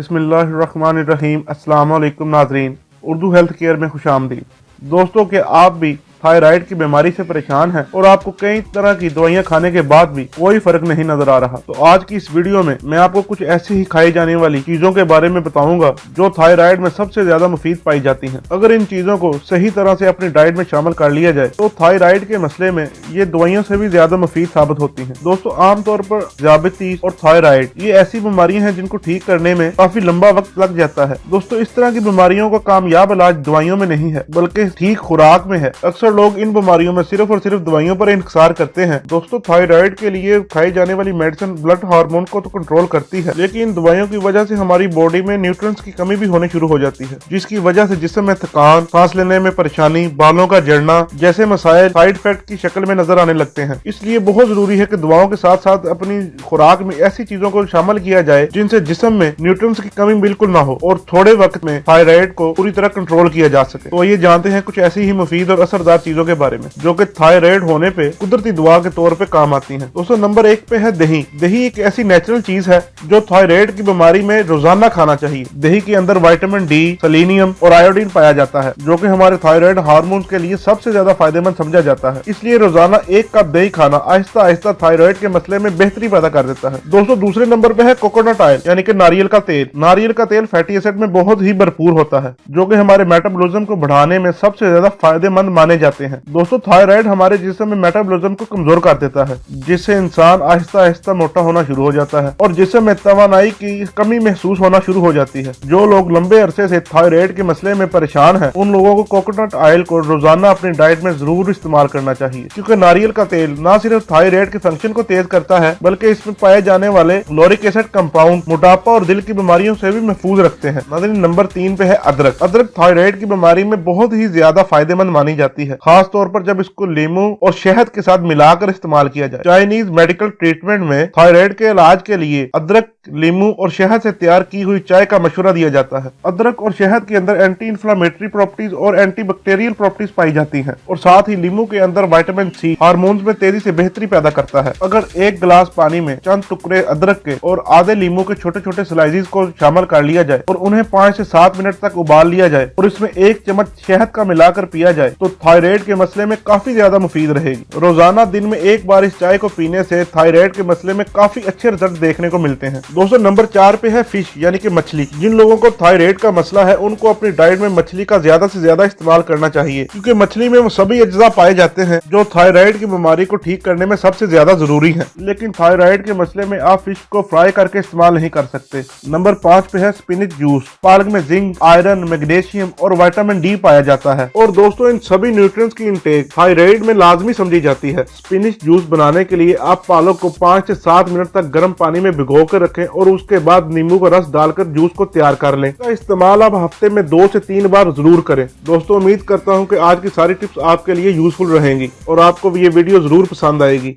बिस्मिल्लाहिर्रहमानिर्रहीम। अस्सलाम वालेकुम नाजरीन, उर्दू हेल्थ केयर में खुशामदीद। दोस्तों के आप भी थायराइड की बीमारी से परेशान हैं और आपको कई तरह की दवाइयां खाने के बाद भी कोई फर्क नहीं नजर आ रहा, तो आज की इस वीडियो में मैं आपको कुछ ऐसी ही खाई जाने वाली चीजों के बारे में बताऊंगा जो थायराइड में सबसे ज्यादा मुफीद पाई जाती हैं। अगर इन चीजों को सही तरह से अपनी डाइट में शामिल कर लिया जाए तो थायराइड के मसले में ये दवाइयों से भी ज्यादा मुफीद साबित होती हैं। दोस्तों, आमतौर पर डायबिटीज और थायराइड ये ऐसी बीमारियां हैं जिनको ठीक करने में काफी लंबा वक्त लग जाता है। दोस्तों, इस तरह की बीमारियों का कामयाब इलाज दवाइयों में नहीं है बल्कि ठीक खुराक में है। अक्सर लोग इन बीमारियों में सिर्फ और सिर्फ दवाइयों पर इंतजार करते हैं। दोस्तों, थायराइड के लिए खाई जाने वाली मेडिसिन ब्लड हार्मोन को तो कंट्रोल करती है, लेकिन इन दवाइयों की वजह से हमारी बॉडी में न्यूट्रिएंट्स की कमी भी होनी शुरू हो जाती है, जिसकी वजह से जिस्म में थकान, सांस लेने में परेशानी, बालों का झड़ना जैसे मसाइल साइड इफेक्ट की शक्ल में नजर आने लगते हैं। इसलिए बहुत जरूरी है कि दवाओं के साथ साथ अपनी खुराक में ऐसी चीजों को शामिल किया जाए जिनसे जिस्म में न्यूट्रिएंट्स की कमी बिल्कुल ना हो और थोड़े वक्त में थायराइड को पूरी तरह कंट्रोल किया जा सके। तो ये जानते हैं कुछ ऐसी ही मुफीद और असरदार चीजों के बारे में जो कि थायराइड होने पे कुदरती दवा के तौर पे काम आती हैं। दोस्तों, नंबर 1 पे है दही। दही एक ऐसी नेचुरल चीज है जो थायराइड की बीमारी में रोजाना खाना चाहिए। दही के अंदर विटामिन डी, सेलेनियम और आयोडीन पाया जाता है जो कि हमारे थायराइड हार्मोन के लिए सबसे ज्यादा फायदेमंद समझा जाता है। इसलिए रोजाना 1 कप दही खाना आहिस्ता आहिस्ता थायराइड के मसले में बेहतरी पैदा कर देता है। दोस्तों, दूसरे नंबर पे है कोकोनट ऑयल यानी कि नारियल का तेल। नारियल का तेल फैटी एसिड में बहुत ही भरपूर होता है जो कि हमारे मेटाबॉलिज्म को बढ़ाने में सबसे ज्यादा फायदेमंद माने जाते हैं। दोस्तों, थायराइड हमारे जिस्म में मेटाबॉलिज्म को कमजोर कर देता है, जिससे इंसान आहिस्ता आहिस्ता मोटा होना शुरू हो जाता है और जिससे में तवानाई की कमी महसूस होना शुरू हो जाती है। जो लोग लंबे अरसे से थायराइड के मसले में परेशान हैं, उन लोगों को कोकोनट ऑयल को रोजाना अपनी डाइट में जरूर इस्तेमाल करना चाहिए, क्योंकि नारियल का तेल न सिर्फ थायराइड के फंक्शन को तेज करता है बल्कि इसमें पाए जाने वाले लोरिक एसिड कंपाउंड मोटापा और दिल की बीमारियों से भी महफूज रखते हैं। नंबर 3 पे है अदरक। अदरक थायराइड की बीमारी में बहुत ही ज्यादा फायदेमंद मानी जाती है, खास तौर पर जब इसको नींबू और शहद के साथ मिलाकर इस्तेमाल किया जाए। चाइनीज मेडिकल ट्रीटमेंट में थायराइड के इलाज के लिए अदरक, नींबू और शहद से तैयार की हुई चाय का मशवरा दिया जाता है। अदरक और शहद के अंदर एंटी इंफ्लेमेटरी प्रॉपर्टीज और एंटी बैक्टीरियल प्रॉपर्टीज पाई जाती हैं और साथ ही नींबू के अंदर विटामिन सी हार्मोन्स में तेजी से बेहतरी पैदा करता है। अगर 1 गिलास पानी में चंद टुकड़े अदरक के और आधे नींबू के छोटे छोटे स्लाइसेस को शामिल कर लिया जाए और उन्हें 5 से 7 मिनट तक उबाल लिया जाए और इसमें 1 चम्मच शहद का मिलाकर पिया जाए तो थायराइड के मसले में काफी ज्यादा मुफीद रहेगी। रोजाना दिन में 1 बार इस चाय को पीने से थायराइड के मसले में काफी अच्छे रिजल्ट देखने को मिलते हैं। दोस्तों, नंबर 4 पे है फिश यानी कि मछली। जिन लोगों को थायराइड का मसला है उनको अपनी डाइट में मछली का ज्यादा से ज्यादा इस्तेमाल करना चाहिए, क्योंकि मछली में वो सभी अज्जा पाए जाते हैं जो थायराइड की बीमारी को ठीक करने में सबसे ज्यादा जरूरी है। लेकिन थायराइड के मसले में आप फिश को फ्राई करके इस्तेमाल नहीं कर सकते। नंबर 5 पे है स्पिनच जूस। पालक में जिंक, आयरन, मैग्नीशियम और विटामिन डी पाया जाता है और दोस्तों, इन सभी न्यूट्रिएंट्स की इंटेक थायराइड में लाजमी समझी जाती है। स्पिनच जूस बनाने के लिए आप पालक को 5 से 7 मिनट तक गर्म पानी में भिगो कर रखें और उसके बाद नींबू का रस डालकर जूस को तैयार कर लें। इसका इस्तेमाल आप हफ्ते में 2 से 3 बार जरूर करें। दोस्तों, उम्मीद करता हूं कि आज की सारी टिप्स आपके लिए यूजफुल रहेंगी और आपको ये वीडियो जरूर पसंद आएगी।